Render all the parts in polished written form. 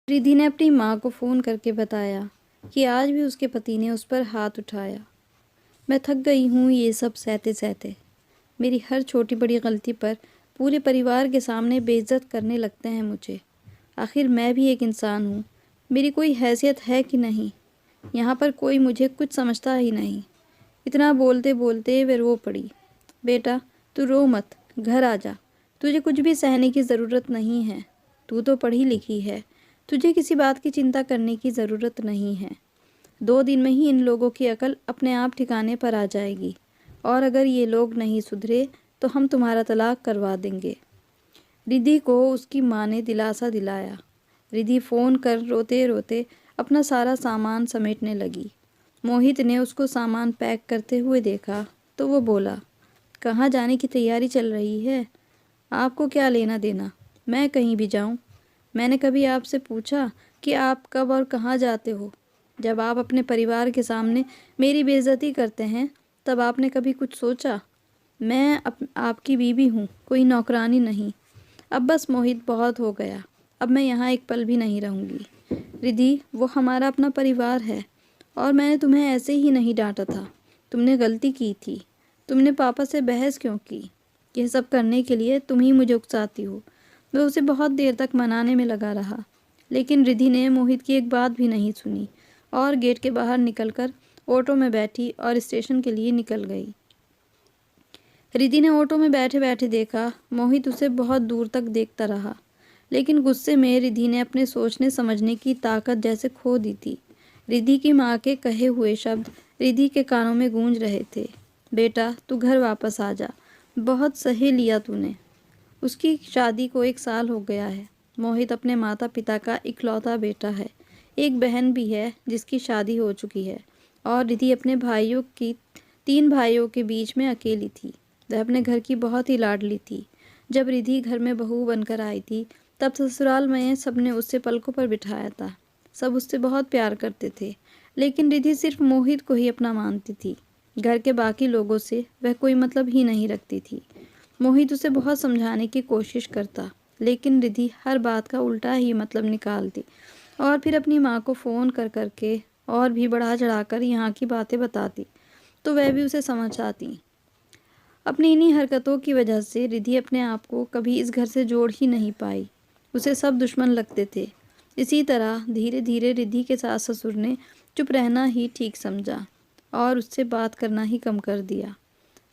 रिद्धि ने अपनी माँ को फ़ोन करके बताया कि आज भी उसके पति ने उस पर हाथ उठाया। मैं थक गई हूँ ये सब सहते सहते। मेरी हर छोटी बड़ी गलती पर पूरे परिवार के सामने बेइज्जत करने लगते हैं मुझे। आखिर मैं भी एक इंसान हूँ, मेरी कोई हैसियत है कि नहीं? यहाँ पर कोई मुझे कुछ समझता ही नहीं। इतना बोलते बोलते वे रो पड़ी। बेटा, तू रो मत, घर आ जा। तुझे कुछ भी सहने की ज़रूरत नहीं है। तू तो पढ़ी लिखी है, तुझे किसी बात की चिंता करने की ज़रूरत नहीं है। 2 दिन में ही इन लोगों की अकल अपने आप ठिकाने पर आ जाएगी, और अगर ये लोग नहीं सुधरे तो हम तुम्हारा तलाक करवा देंगे। रिद्धि को उसकी माँ ने दिलासा दिलाया। रिद्धि फ़ोन कर रोते रोते अपना सारा सामान समेटने लगी। मोहित ने उसको सामान पैक करते हुए देखा तो वो बोला, कहाँ जाने की तैयारी चल रही है? आपको क्या लेना देना, मैं कहीं भी जाऊँ? मैंने कभी आपसे पूछा कि आप कब और कहाँ जाते हो? जब आप अपने परिवार के सामने मेरी बेइज्जती करते हैं तब आपने कभी कुछ सोचा? मैं आपकी बीवी हूँ, कोई नौकरानी नहीं। अब बस मोहित, बहुत हो गया। अब मैं यहाँ एक पल भी नहीं रहूँगी। रिद्धि, वो हमारा अपना परिवार है, और मैंने तुम्हें ऐसे ही नहीं डांटा था। तुमने गलती की थी। तुमने पापा से बहस क्यों की? यह सब करने के लिए तुम ही मुझे उकसाती हो। मैं उसे बहुत देर तक मनाने में लगा रहा, लेकिन रिद्धि ने मोहित की एक बात भी नहीं सुनी और गेट के बाहर निकलकर ऑटो में बैठी और स्टेशन के लिए निकल गई। रिद्धि ने ऑटो में बैठे बैठे देखा, मोहित उसे बहुत दूर तक देखता रहा, लेकिन गुस्से में रिद्धि ने अपने सोचने समझने की ताकत जैसे खो दी थी। रिद्धि की माँ के कहे हुए शब्द रिद्धि के कानों में गूंज रहे थे। बेटा, तू घर वापस आ जा, बहुत सही लिया तूने। उसकी शादी को 1 साल हो गया है। मोहित अपने माता पिता का इकलौता बेटा है। एक बहन भी है जिसकी शादी हो चुकी है, और रिद्धि अपने भाइयों की 3 भाइयों के बीच में अकेली थी। वह अपने घर की बहुत ही लाडली थी। जब रिद्धि घर में बहू बनकर आई थी तब ससुराल में सबने उसे पलकों पर बिठाया था। सब उससे बहुत प्यार करते थे, लेकिन रिद्धि सिर्फ मोहित को ही अपना मानती थी। घर के बाकी लोगों से वह कोई मतलब ही नहीं रखती थी। मोहित उसे बहुत समझाने की कोशिश करता, लेकिन रिद्धि हर बात का उल्टा ही मतलब निकालती और फिर अपनी माँ को फ़ोन कर करके और भी बढ़ा चढ़ाकर यहाँ की बातें बताती, तो वह भी उसे समझ आती। अपनी इन्हीं हरकतों की वजह से रिद्धि अपने आप को कभी इस घर से जोड़ ही नहीं पाई। उसे सब दुश्मन लगते थे। इसी तरह धीरे धीरे रिद्धि के सास ससुर ने चुप रहना ही ठीक समझा और उससे बात करना ही कम कर दिया।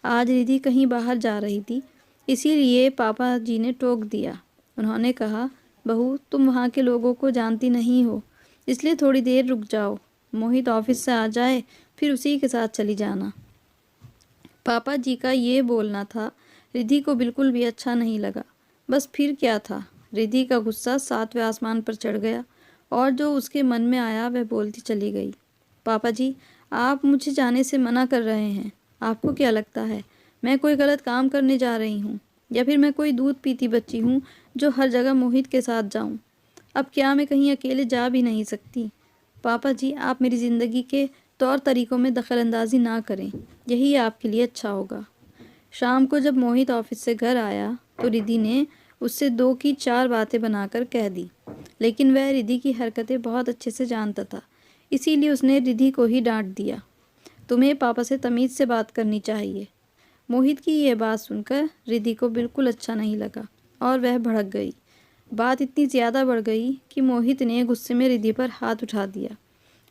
आज रिद्धि कहीं बाहर जा रही थी, इसीलिए पापा जी ने टोक दिया। उन्होंने कहा, बहू, तुम वहाँ के लोगों को जानती नहीं हो, इसलिए थोड़ी देर रुक जाओ। मोहित ऑफिस से आ जाए फिर उसी के साथ चली जाना। पापा जी का ये बोलना था रिद्धि को बिल्कुल भी अच्छा नहीं लगा। बस फिर क्या था, रिद्धि का गुस्सा 7वें आसमान पर चढ़ गया और जो उसके मन में आया वह बोलती चली गई। पापा जी, आप मुझे जाने से मना कर रहे हैं। आपको क्या लगता है मैं कोई गलत काम करने जा रही हूँ, या फिर मैं कोई दूध पीती बच्ची हूँ जो हर जगह मोहित के साथ जाऊँ? अब क्या मैं कहीं अकेले जा भी नहीं सकती? पापा जी, आप मेरी ज़िंदगी के तौर तरीक़ों में दखलंदाजी ना करें, यही आपके लिए अच्छा होगा। शाम को जब मोहित ऑफिस से घर आया तो रिद्धि ने उससे 2 की 4 बातें बनाकर कह दी, लेकिन वह रिद्धि की हरकतें बहुत अच्छे से जानता था, इसीलिए उसने रिद्धि को ही डांट दिया। तुम्हें पापा से तमीज़ से बात करनी चाहिए। मोहित की यह बात सुनकर रिद्धि को बिल्कुल अच्छा नहीं लगा और वह भड़क गई। बात इतनी ज़्यादा बढ़ गई कि मोहित ने गुस्से में रिद्धि पर हाथ उठा दिया।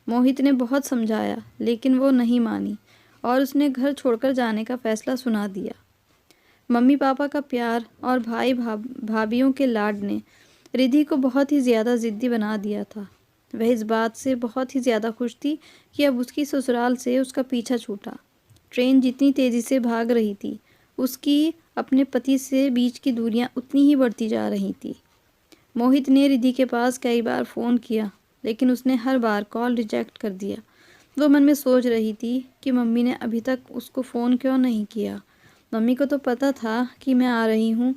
मोहित ने बहुत समझाया, लेकिन वो नहीं मानी और उसने घर छोड़कर जाने का फैसला सुना दिया। मम्मी पापा का प्यार और भाइयों के लाड ने रिद्धि को बहुत ही ज़्यादा ज़िद्दी बना दिया था। वह इस बात से बहुत ही ज़्यादा खुश थी कि अब उसकी ससुराल से उसका पीछा छूटा। ट्रेन जितनी तेज़ी से भाग रही थी, उसकी अपने पति से बीच की दूरियां उतनी ही बढ़ती जा रही थी। मोहित ने रिद्धि के पास कई बार फ़ोन किया, लेकिन उसने हर बार कॉल रिजेक्ट कर दिया। वो मन में सोच रही थी कि मम्मी ने अभी तक उसको फ़ोन क्यों नहीं किया। मम्मी को तो पता था कि मैं आ रही हूँ।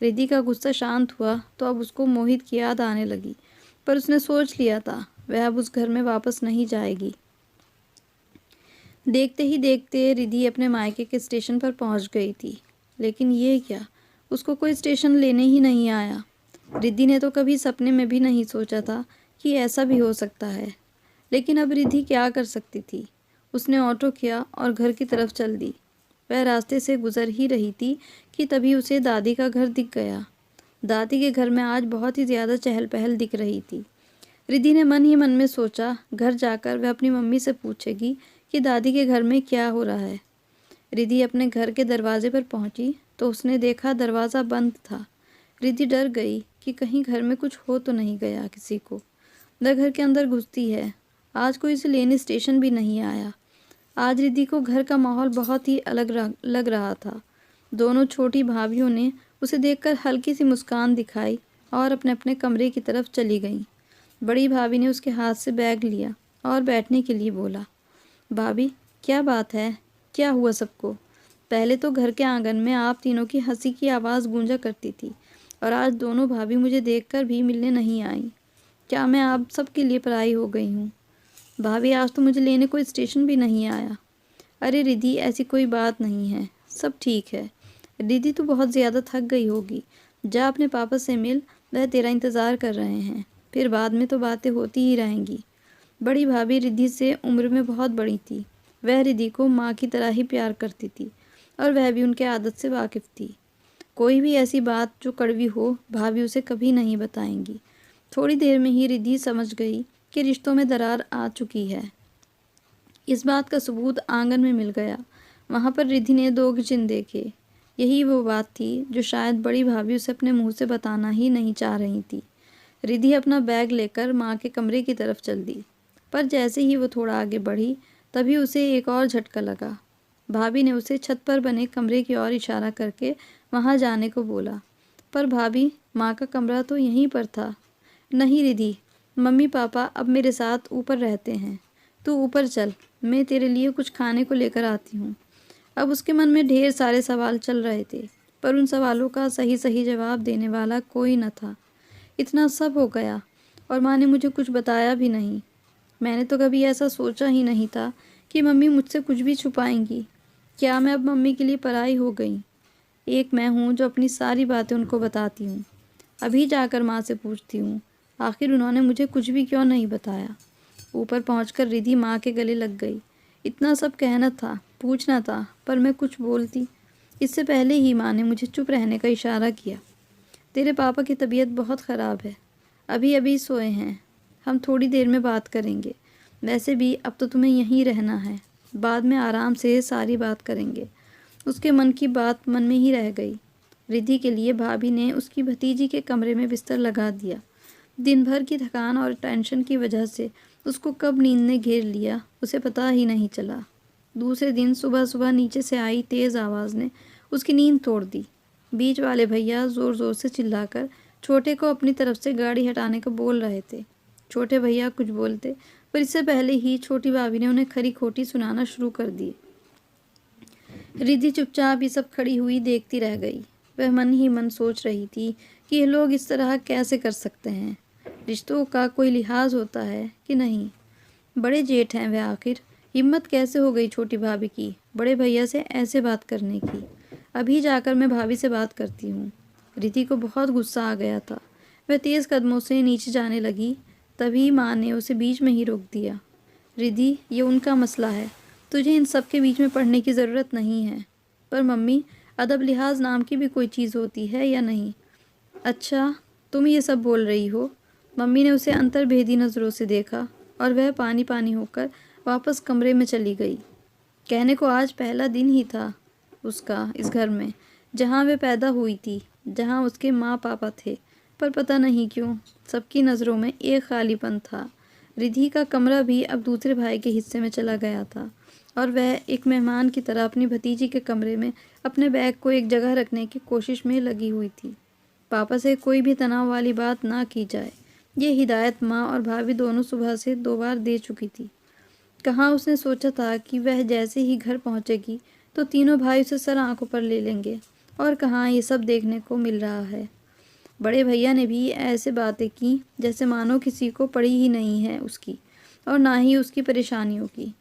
रिद्धि का गुस्सा शांत हुआ तो अब उसको मोहित की याद आने लगी, पर उसने सोच लिया था वह अब उस घर में वापस नहीं जाएगी। देखते ही देखते रिद्धि अपने मायके के स्टेशन पर पहुंच गई थी, लेकिन ये क्या, उसको कोई स्टेशन लेने ही नहीं आया। रिद्धि ने तो कभी सपने में भी नहीं सोचा था कि ऐसा भी हो सकता है। लेकिन अब रिद्धि क्या कर सकती थी। उसने ऑटो किया और घर की तरफ चल दी। वह रास्ते से गुजर ही रही थी कि तभी उसे दादी का घर दिख गया। दादी के घर में आज बहुत ही ज़्यादा चहल पहल दिख रही थी। रिद्धि ने मन ही मन में सोचा, घर जाकर वह अपनी मम्मी से पूछेगी कि दादी के घर में क्या हो रहा है। रिद्धि अपने घर के दरवाजे पर पहुंची तो उसने देखा दरवाज़ा बंद था। रिद्धि डर गई कि कहीं घर में कुछ हो तो नहीं गया किसी को। वह घर के अंदर घुसती है। आज कोई उसे लेने स्टेशन भी नहीं आया। आज रिद्धि को घर का माहौल बहुत ही अलग लग रहा था। दोनों छोटी भाभियों ने उसे देखकर हल्की सी मुस्कान दिखाई और अपने अपने कमरे की तरफ चली गईं। बड़ी भाभी ने उसके हाथ से बैग लिया और बैठने के लिए बोला। भाभी, क्या बात है? क्या हुआ सबको? पहले तो घर के आंगन में आप तीनों की हंसी की आवाज़ गूंजा करती थी और आज दोनों भाभी मुझे देखकर भी मिलने नहीं आई। क्या मैं आप सबके लिए पराई हो गई हूँ? भाभी, आज तो मुझे लेने कोई स्टेशन भी नहीं आया। अरे रिद्धि, ऐसी कोई बात नहीं है, सब ठीक है। रिद्धि, तू बहुत ज़्यादा थक गई होगी। जा अपने पापा से मिल, वह तेरा इंतज़ार कर रहे हैं। फिर बाद में तो बातें होती ही रहेंगी। बड़ी भाभी रिद्धि से उम्र में बहुत बड़ी थी। वह रिद्धि को माँ की तरह ही प्यार करती थी और वह भी उनके आदत से वाकिफ़ थी। कोई भी ऐसी बात जो कड़वी हो, भाभी उसे कभी नहीं बताएंगी। थोड़ी देर में ही रिद्धि समझ गई कि रिश्तों में दरार आ चुकी है। इस बात का सबूत आंगन में मिल गया। वहाँ पर रिद्धि ने 2 किचन देखे। यही वो बात थी जो शायद बड़ी भाभी उसे अपने मुंह से बताना ही नहीं चाह रही थी। रिद्धि अपना बैग लेकर माँ के कमरे की तरफ चल दी, पर जैसे ही वो थोड़ा आगे बढ़ी तभी उसे एक और झटका लगा। भाभी ने उसे छत पर बने कमरे की ओर इशारा करके वहाँ जाने को बोला। पर भाभी, माँ का कमरा तो यहीं पर था। नहीं रिद्धि, मम्मी पापा अब मेरे साथ ऊपर रहते हैं। तू ऊपर चल, मैं तेरे लिए कुछ खाने को लेकर आती हूँ। अब उसके मन में ढेर सारे सवाल चल रहे थे, पर उन सवालों का सही सही जवाब देने वाला कोई न था। इतना सब हो गया और माँ ने मुझे कुछ बताया भी नहीं। मैंने तो कभी ऐसा सोचा ही नहीं था कि मम्मी मुझसे कुछ भी छुपाएंगी। क्या मैं अब मम्मी के लिए पराई हो गई? एक मैं हूँ जो अपनी सारी बातें उनको बताती हूँ। अभी जाकर माँ से पूछती हूँ, आखिर उन्होंने मुझे कुछ भी क्यों नहीं बताया। ऊपर पहुँचकर रिद्धि माँ के गले लग गई। इतना सब कहना था, पूछना था, पर मैं कुछ बोलती। इससे पहले ही माँ ने मुझे चुप रहने का इशारा किया। तेरे पापा की तबीयत बहुत ख़राब है, अभी अभी सोए हैं। हम थोड़ी देर में बात करेंगे। वैसे भी अब तो तुम्हें यहीं रहना है, बाद में आराम से सारी बात करेंगे। उसके मन की बात मन में ही रह गई। रिद्धि के लिए भाभी ने उसकी भतीजी के कमरे में बिस्तर लगा दिया। दिन भर की थकान और टेंशन की वजह से उसको कब नींद ने घेर लिया उसे पता ही नहीं चला। दूसरे दिन सुबह सुबह नीचे से आई तेज़ आवाज़ ने उसकी नींद तोड़ दी। बीच वाले भैया ज़ोर ज़ोर से चिल्लाकर छोटे को अपनी तरफ से गाड़ी हटाने को बोल रहे थे। छोटे भैया कुछ बोलते, पर इससे पहले ही छोटी भाभी ने उन्हें खरी खोटी सुनाना शुरू कर दी। रिद्धि चुपचाप ये सब खड़ी हुई देखती रह गई। वह मन ही मन सोच रही थी कि ये लोग इस तरह कैसे कर सकते हैं। रिश्तों का कोई लिहाज होता है कि नहीं? बड़े जेठ हैं वह, आखिर हिम्मत कैसे हो गई छोटी भाभी की बड़े भैया से ऐसे बात करने की। अभी जाकर मैं भाभी से बात करती हूँ। रिद्धि को बहुत गुस्सा आ गया था। वह तेज़ कदमों से नीचे जाने लगी, तभी माँ ने उसे बीच में ही रोक दिया। रिद्धि, ये उनका मसला है, तुझे इन सब के बीच में पढ़ने की ज़रूरत नहीं है। पर मम्मी, अदब लिहाज नाम की भी कोई चीज़ होती है या नहीं? अच्छा, तुम ये सब बोल रही हो? मम्मी ने उसे अंतर्भेदी नज़रों से देखा और वह पानी पानी होकर वापस कमरे में चली गई। कहने को आज पहला दिन ही था उसका इस घर में, जहाँ वह पैदा हुई थी, जहाँ उसके माँ पापा थे, पर पता नहीं क्यों सबकी नज़रों में एक खालीपन था। रिद्धि का कमरा भी अब दूसरे भाई के हिस्से में चला गया था और वह एक मेहमान की तरह अपनी भतीजी के कमरे में अपने बैग को एक जगह रखने की कोशिश में लगी हुई थी। पापा से कोई भी तनाव वाली बात ना की जाए, ये हिदायत माँ और भाभी दोनों सुबह से 2 बार दे चुकी थी। कहाँ उसने सोचा था कि वह जैसे ही घर पहुँचेगी तो तीनों भाई उसे सर आंखों पर ले लेंगे, और कहाँ ये सब देखने को मिल रहा है। बड़े भैया ने भी ऐसे बातें की जैसे मानो किसी को पड़ी ही नहीं है उसकी और ना ही उसकी परेशानियों की।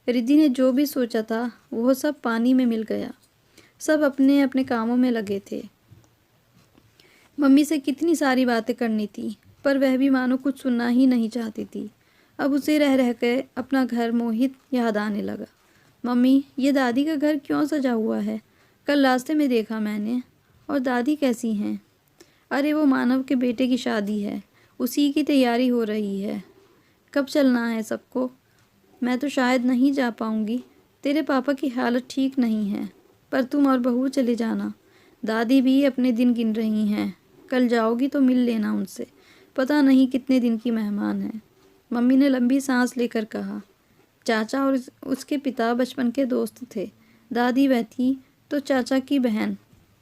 रिद्धि ने जो भी सोचा था वह सब पानी में मिल गया। सब अपने अपने कामों में लगे थे। मम्मी से कितनी सारी बातें करनी थी, पर वह भी मानो कुछ सुनना ही नहीं चाहती थी। अब उसे रह रह कर अपना घर मोहित याद आने लगा। मम्मी, ये दादी का घर क्यों सजा हुआ है? कल रास्ते में देखा मैंने। और दादी कैसी हैं? अरे वो मानव के बेटे की शादी है, उसी की तैयारी हो रही है। कब चलना है सबको? मैं तो शायद नहीं जा पाऊँगी, तेरे पापा की हालत ठीक नहीं है। पर तुम और बहू चले जाना, दादी भी अपने दिन गिन रही हैं। कल जाओगी तो मिल लेना उनसे, पता नहीं कितने दिन की मेहमान है। मम्मी ने लंबी सांस लेकर कहा। चाचा और उसके पिता बचपन के दोस्त थे। दादी वह थी तो चाचा की बहन,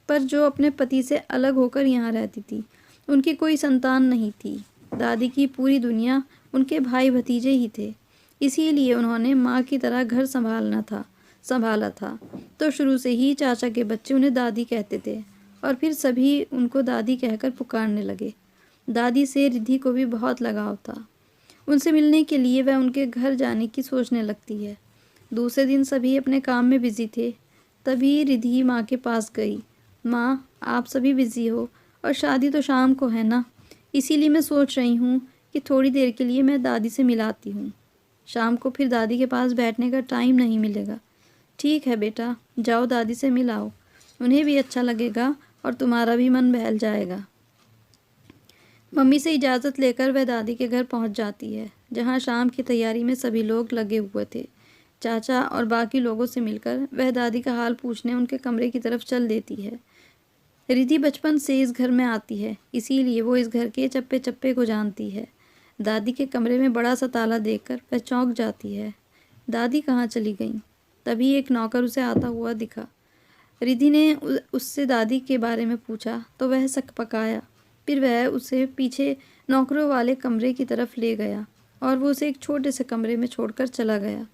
पर जो अपने पति से अलग होकर यहाँ रहती थी। उनकी कोई संतान नहीं थी। दादी की पूरी दुनिया उनके भाई भतीजे ही थे। इसीलिए उन्होंने माँ की तरह घर संभाला था। तो शुरू से ही चाचा के बच्चे उन्हें दादी कहते थे और फिर सभी उनको दादी कहकर पुकारने लगे। दादी से रिद्धि को भी बहुत लगाव था। उनसे मिलने के लिए वह उनके घर जाने की सोचने लगती है। दूसरे दिन सभी अपने काम में बिजी थे। तभी रिद्धि माँ के पास गई। माँ, आप सभी बिजी हो और शादी तो शाम को है ना, इसीलिए मैं सोच रही हूँ कि थोड़ी देर के लिए मैं दादी से मिलाती हूँ। शाम को फिर दादी के पास बैठने का टाइम नहीं मिलेगा। ठीक है बेटा, जाओ दादी से मिलाओ, उन्हें भी अच्छा लगेगा और तुम्हारा भी मन बहल जाएगा। मम्मी से इजाज़त लेकर वह दादी के घर पहुंच जाती है, जहां शाम की तैयारी में सभी लोग लगे हुए थे। चाचा और बाकी लोगों से मिलकर वह दादी का हाल पूछने उनके कमरे की तरफ चल देती है। रिद्धि बचपन से इस घर में आती है, इसीलिए वो इस घर के चप्पे चप्पे को जानती है। दादी के कमरे में बड़ा सा ताला देखकर वह चौंक जाती है। दादी कहाँ चली गईं? तभी एक नौकर उसे आता हुआ दिखा। रिद्धि ने उससे दादी के बारे में पूछा तो वह सकपकाया। फिर वह उसे पीछे नौकरों वाले कमरे की तरफ ले गया और वो उसे एक छोटे से कमरे में छोड़कर चला गया।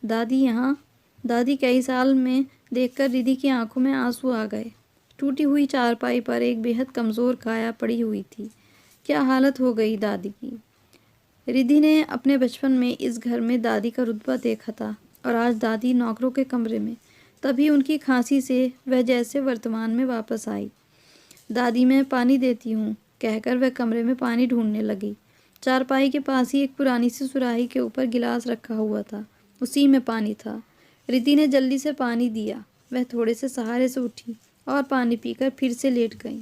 दादी कई साल में देखकर रिद्धि की आंखों में आंसू आ गए। टूटी हुई चारपाई पर एक बेहद कमज़ोर काया पड़ी हुई थी। क्या हालत हो गई दादी की। रिद्धि ने अपने बचपन में इस घर में दादी का रुतबा देखा था और आज दादी नौकरों के कमरे में। तभी उनकी खांसी से वह जैसे वर्तमान में वापस आई। दादी, मैं पानी देती हूँ, कहकर वह कमरे में पानी ढूंढने लगी। चारपाई के पास ही एक पुरानी सी सुराही के ऊपर गिलास रखा हुआ था, उसी में पानी था। रिद्धि ने जल्दी से पानी दिया। वह थोड़े से सहारे से उठी और पानी पीकर फिर से लेट गई।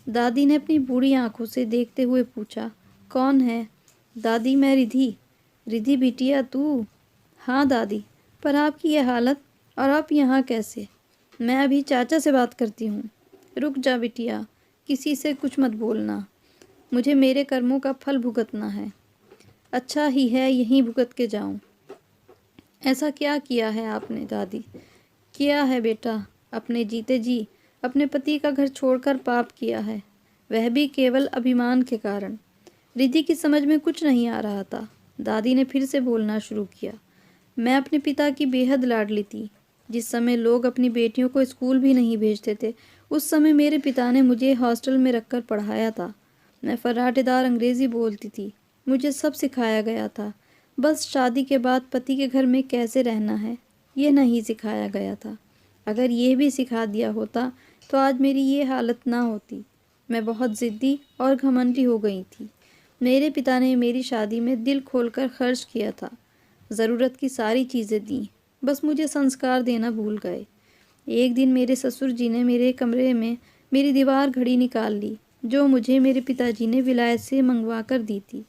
दादी ने अपनी बूढ़ी आंखों से देखते हुए पूछा, कौन है? दादी, मैं रिद्धि। रिद्धि बिटिया तू? हाँ दादी, पर आपकी यह हालत और आप यहाँ कैसे? मैं अभी चाचा से बात करती हूँ। रुक जा बिटिया, किसी से कुछ मत बोलना, मुझे मेरे कर्मों का फल भुगतना है। अच्छा ही है यहीं भुगत के जाऊं। ऐसा क्या किया है आपने दादी? किया है बेटा, अपने जीते जी अपने पति का घर छोड़कर पाप किया है, वह भी केवल अभिमान के कारण। रिद्धि की समझ में कुछ नहीं आ रहा था। दादी ने फिर से बोलना शुरू किया। मैं अपने पिता की बेहद लाडली थी। जिस समय लोग अपनी बेटियों को स्कूल भी नहीं भेजते थे, उस समय मेरे पिता ने मुझे हॉस्टल में रखकर पढ़ाया था। मैं फर्राटेदार अंग्रेज़ी बोलती थी, मुझे सब सिखाया गया था। बस शादी के बाद पति के घर में कैसे रहना है, ये नहीं सिखाया गया था। अगर ये भी सिखा दिया होता तो आज मेरी ये हालत ना होती। मैं बहुत ज़िद्दी और घमंडी हो गई थी। मेरे पिता ने मेरी शादी में दिल खोलकर खर्च किया था, ज़रूरत की सारी चीज़ें दी, बस मुझे संस्कार देना भूल गए। एक दिन मेरे ससुर जी ने मेरे कमरे में मेरी दीवार घड़ी निकाल ली, जो मुझे मेरे पिताजी ने विलायत से मंगवा कर दी थी।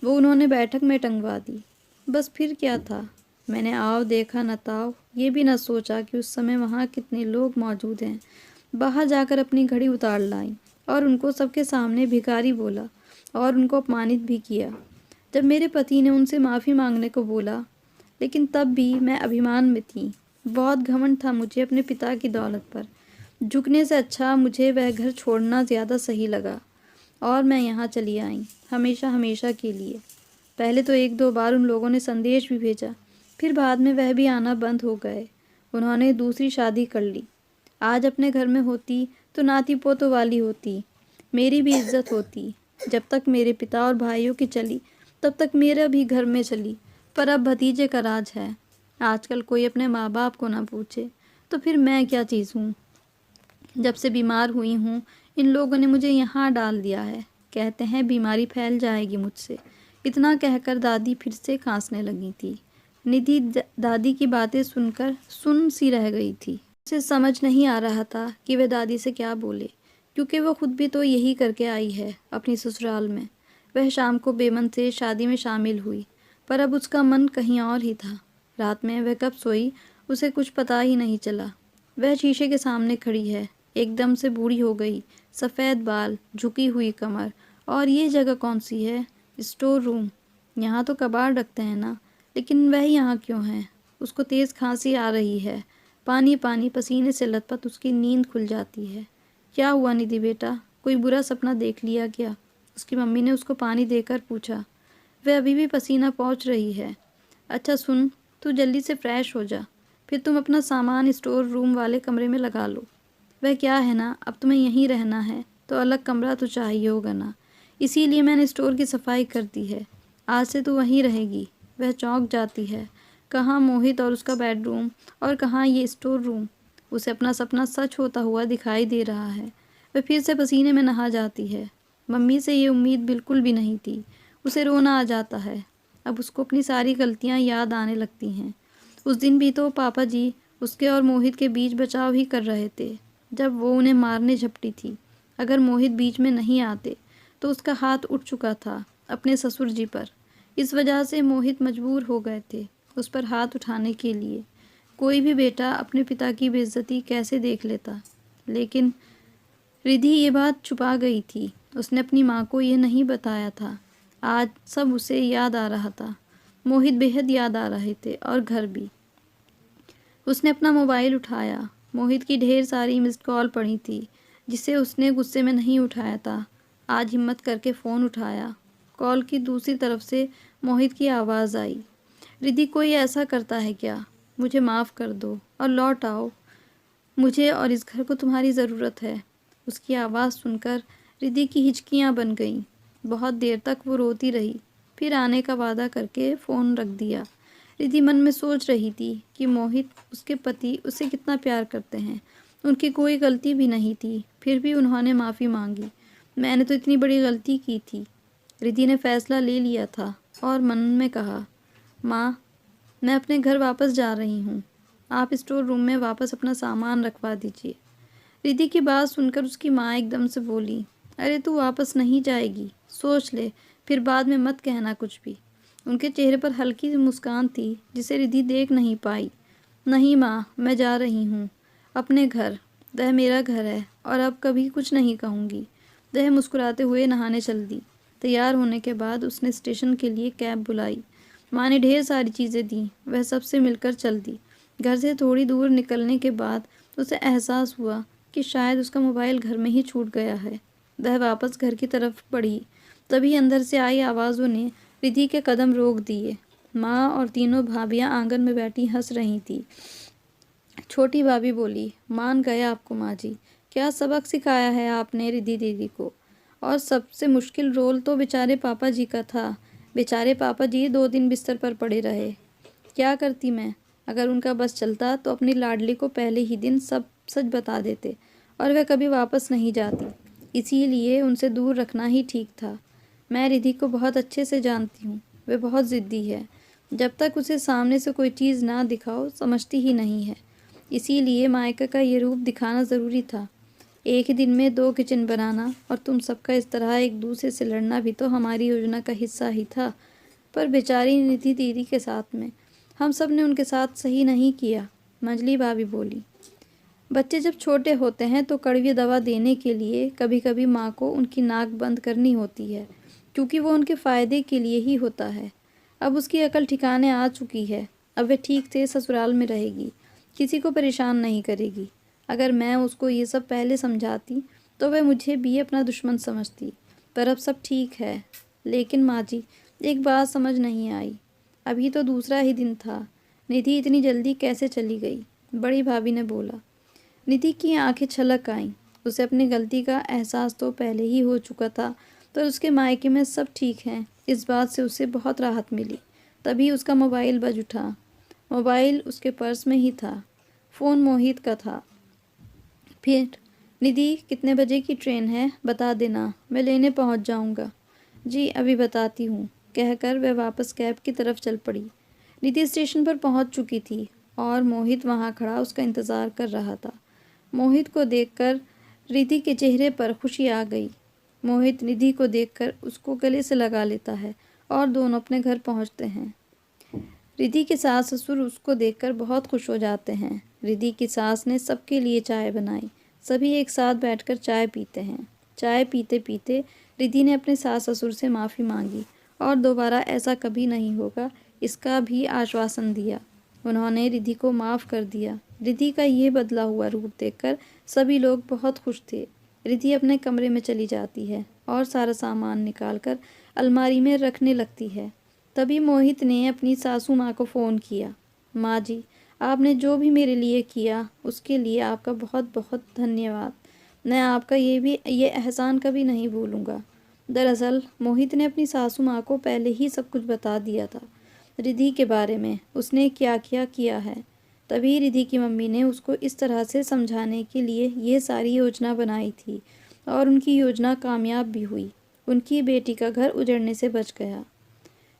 वो उन्होंने बैठक में टंगवा दी। बस फिर क्या था, मैंने आओ देखा न ताओ, ये भी न सोचा कि उस समय वहाँ कितने लोग मौजूद हैं। बाहर जाकर अपनी घड़ी उतार लाई और उनको सबके सामने भिखारी बोला और उनको अपमानित भी किया। जब मेरे पति ने उनसे माफ़ी मांगने को बोला, लेकिन तब भी मैं अभिमान में थी। बहुत घमंड था मुझे अपने पिता की दौलत पर। झुकने से अच्छा मुझे वह घर छोड़ना ज़्यादा सही लगा और मैं यहाँ चली आई, हमेशा हमेशा के लिए। पहले तो 1-2 बार उन लोगों ने संदेश भी भेजा, फिर बाद में वह भी आना बंद हो गए। उन्होंने दूसरी शादी कर ली। आज अपने घर में होती तो नाती पोतों वाली होती, मेरी भी इज्जत होती। जब तक मेरे पिता और भाइयों की चली, तब तक मेरा भी घर में चली, पर अब भतीजे का राज है। आजकल कोई अपने माँ बाप को ना पूछे, तो फिर मैं क्या चीज़ हूँ। जब से बीमार हुई हूँ, इन लोगों ने मुझे यहाँ डाल दिया है। कहते हैं बीमारी फैल जाएगी मुझसे। इतना कहकर दादी फिर से खांसने लगी थी। निधि दादी की बातें सुनकर सुन्न सी रह गई थी। उसे समझ नहीं आ रहा था कि वह दादी से क्या बोले, क्योंकि वह खुद भी तो यही करके आई है अपनी ससुराल में। वह शाम को बेमन से शादी में शामिल हुई, पर अब उसका मन कहीं और ही था। रात में वह कब सोई उसे कुछ पता ही नहीं चला। वह शीशे के सामने खड़ी है, एकदम से बूढ़ी हो गई, सफ़ेद बाल, झुकी हुई कमर। और ये जगह कौन सी है? Store room. यहाँ तो कबाड़ रखते हैं ना, लेकिन वह यहाँ क्यों है? उसको तेज़ खांसी आ रही है। पानी पानी पसीने से लथपथ उसकी नींद खुल जाती है। क्या हुआ निधि बेटा, कोई बुरा सपना देख लिया क्या? उसकी मम्मी ने उसको पानी देकर पूछा। वह अभी भी पसीना पहुँच रही है। अच्छा सुन, तू जल्दी से फ्रेश हो जा, फिर तुम अपना सामान स्टोर रूम वाले कमरे में लगा लो। वह क्या है ना, अब तुम्हें यहीं रहना है तो अलग कमरा तो चाहिए होगा ना, इसीलिए मैंने स्टोर की सफाई कर दी है। आज से तू वहीं रहेगी। वह चौंक जाती है। कहाँ मोहित और उसका बेडरूम, और कहाँ ये स्टोर रूम। उसे अपना सपना सच होता हुआ दिखाई दे रहा है। वह फिर से पसीने में नहा जाती है। मम्मी से ये उम्मीद बिल्कुल भी नहीं थी। उसे रोना आ जाता है। अब उसको अपनी सारी गलतियाँ याद आने लगती हैं। उस दिन भी तो पापा जी उसके और मोहित के बीच बचाव ही कर रहे थे, जब वो उन्हें मारने झपटी थी। अगर मोहित बीच में नहीं आते तो उसका हाथ उठ चुका था अपने ससुर जी पर। इस वजह से मोहित मजबूर हो गए थे उस पर हाथ उठाने के लिए। कोई भी बेटा अपने पिता की बेइज्जती कैसे देख लेता, लेकिन रिधि ये बात छुपा गई थी। उसने अपनी माँ को ये नहीं बताया था। आज सब उसे याद आ रहा था। मोहित बेहद याद आ रहे थे, और घर भी। उसने अपना मोबाइल उठाया। मोहित की ढेर सारी मिस्ड कॉल पड़ी थी, जिसे उसने गुस्से में नहीं उठाया था। आज हिम्मत करके फ़ोन उठाया। कॉल की दूसरी तरफ से मोहित की आवाज़ आई। रिधि, कोई ऐसा करता है क्या? मुझे माफ़ कर दो और लौट आओ। मुझे और इस घर को तुम्हारी ज़रूरत है। उसकी आवाज़ सुनकर रिधि की हिचकियाँ बन गईं। बहुत देर तक वो रोती रही, फिर आने का वादा करके फ़ोन रख दिया। रिधि मन में सोच रही थी कि मोहित, उसके पति, उसे कितना प्यार करते हैं। उनकी कोई गलती भी नहीं थी, फिर भी उन्होंने माफ़ी मांगी। मैंने तो इतनी बड़ी गलती की थी। रिधि ने फैसला ले लिया था और मन में कहा, माँ, मैं अपने घर वापस जा रही हूँ। आप स्टोर रूम में वापस अपना सामान रखवा दीजिए। रिधि की बात सुनकर उसकी माँ एकदम से बोली, अरे तू वापस नहीं जाएगी, सोच ले, फिर बाद में मत कहना कुछ भी। उनके चेहरे पर हल्की सी मुस्कान थी जिसे रिधि देख नहीं पाई। नहीं माँ, मैं जा रही हूँ अपने घर। वह मेरा घर है और अब कभी कुछ नहीं कहूँगी। वह मुस्कुराते हुए नहाने चल दी। तैयार होने के बाद उसने स्टेशन के लिए कैब बुलाई। माँ ने ढेर सारी चीज़ें दी। वह सबसे मिलकर चल दी। घर से थोड़ी दूर निकलने के बाद उसे एहसास हुआ कि शायद उसका मोबाइल घर में ही छूट गया है। वह वापस घर की तरफ बढ़ी। तभी अंदर से आई आवाज़ों ने रिधि के कदम रोक दिए। माँ और तीनों भाभियाँ आंगन में बैठी हंस रही थी। छोटी भाभी बोली, मान गए आपको माँ जी, क्या सबक सिखाया है आपने रिधि दीदी को। और सबसे मुश्किल रोल तो बेचारे पापा जी का था। बेचारे पापा जी 2 दिन बिस्तर पर पड़े रहे। क्या करती मैं? अगर उनका बस चलता तो अपनी लाडली को पहले ही दिन सब सच बता देते और वह कभी वापस नहीं जाती। इसीलिए उनसे दूर रखना ही ठीक था। मैं रिधि को बहुत अच्छे से जानती हूँ। वह बहुत ज़िद्दी है। जब तक उसे सामने से कोई चीज़ ना दिखाओ समझती ही नहीं है। इसीलिए मायका का ये रूप दिखाना ज़रूरी था। एक ही दिन में 2 किचन बनाना और तुम सबका इस तरह एक दूसरे से लड़ना भी तो हमारी योजना का हिस्सा ही था। पर बेचारी निधि दीदी के साथ में हम सब ने उनके साथ सही नहीं किया। मंजली भाभी बोली, बच्चे जब छोटे होते हैं तो कड़वी दवा देने के लिए कभी कभी माँ को उनकी नाक बंद करनी होती है, क्योंकि वो उनके फ़ायदे के लिए ही होता है। अब उसकी अकल ठिकाने आ चुकी है। अब वह ठीक से ससुराल में रहेगी, किसी को परेशान नहीं करेगी। अगर मैं उसको ये सब पहले समझाती तो वह मुझे भी अपना दुश्मन समझती। पर अब सब ठीक है। लेकिन माँ जी, एक बात समझ नहीं आई। अभी तो दूसरा ही दिन था। निधि इतनी जल्दी कैसे चली गई? बड़ी भाभी ने बोला। निधि की आंखें छलक आईं। उसे अपनी गलती का एहसास तो पहले ही हो चुका था, पर उसके मायके में सब ठीक है, इस बात से उसे बहुत राहत मिली। तभी उसका मोबाइल बज उठा। मोबाइल उसके पर्स में ही था। फ़ोन मोहित का था। फिर निधि, कितने बजे की ट्रेन है बता देना, मैं लेने पहुंच जाऊंगा। जी अभी बताती हूँ, कहकर वह वापस कैब की तरफ चल पड़ी। निधि स्टेशन पर पहुंच चुकी थी और मोहित वहां खड़ा उसका इंतज़ार कर रहा था। मोहित को देखकर रिधि के चेहरे पर खुशी आ गई। मोहित निधि को देखकर उसको गले से लगा लेता है और दोनों अपने घर पहुंचते हैं। रिधि के सास ससुर उसको देखकर बहुत खुश हो जाते हैं। रिधि की सास ने सबके लिए चाय बनाई। सभी एक साथ बैठकर चाय पीते हैं। चाय पीते पीते रिधि ने अपने सास ससुर से माफ़ी मांगी और दोबारा ऐसा कभी नहीं होगा इसका भी आश्वासन दिया। उन्होंने रिधि को माफ़ कर दिया। रिधि का ये बदला हुआ रूप देखकर सभी लोग बहुत खुश थे। रिधि अपने कमरे में चली जाती है और सारा सामान निकालकर अलमारी में रखने लगती है। तभी मोहित ने अपनी सासू माँ को फ़ोन किया। माँ जी, आपने जो भी मेरे लिए किया उसके लिए आपका बहुत बहुत धन्यवाद। मैं आपका ये एहसान कभी नहीं भूलूंगा। दरअसल मोहित ने अपनी सासू माँ को पहले ही सब कुछ बता दिया था, रिधि के बारे में उसने क्या क्या किया है। तभी रिधि की मम्मी ने उसको इस तरह से समझाने के लिए ये सारी योजना बनाई थी और उनकी योजना कामयाब भी हुई। उनकी बेटी का घर उजड़ने से बच गया।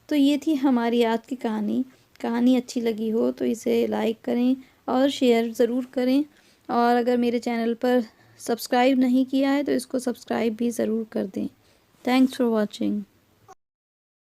तो ये थी हमारी आज की कहानी। कहानी अच्छी लगी हो तो इसे लाइक करें और शेयर ज़रूर करें, और अगर मेरे चैनल पर सब्सक्राइब नहीं किया है तो इसको सब्सक्राइब भी ज़रूर कर दें। Thanks for watching.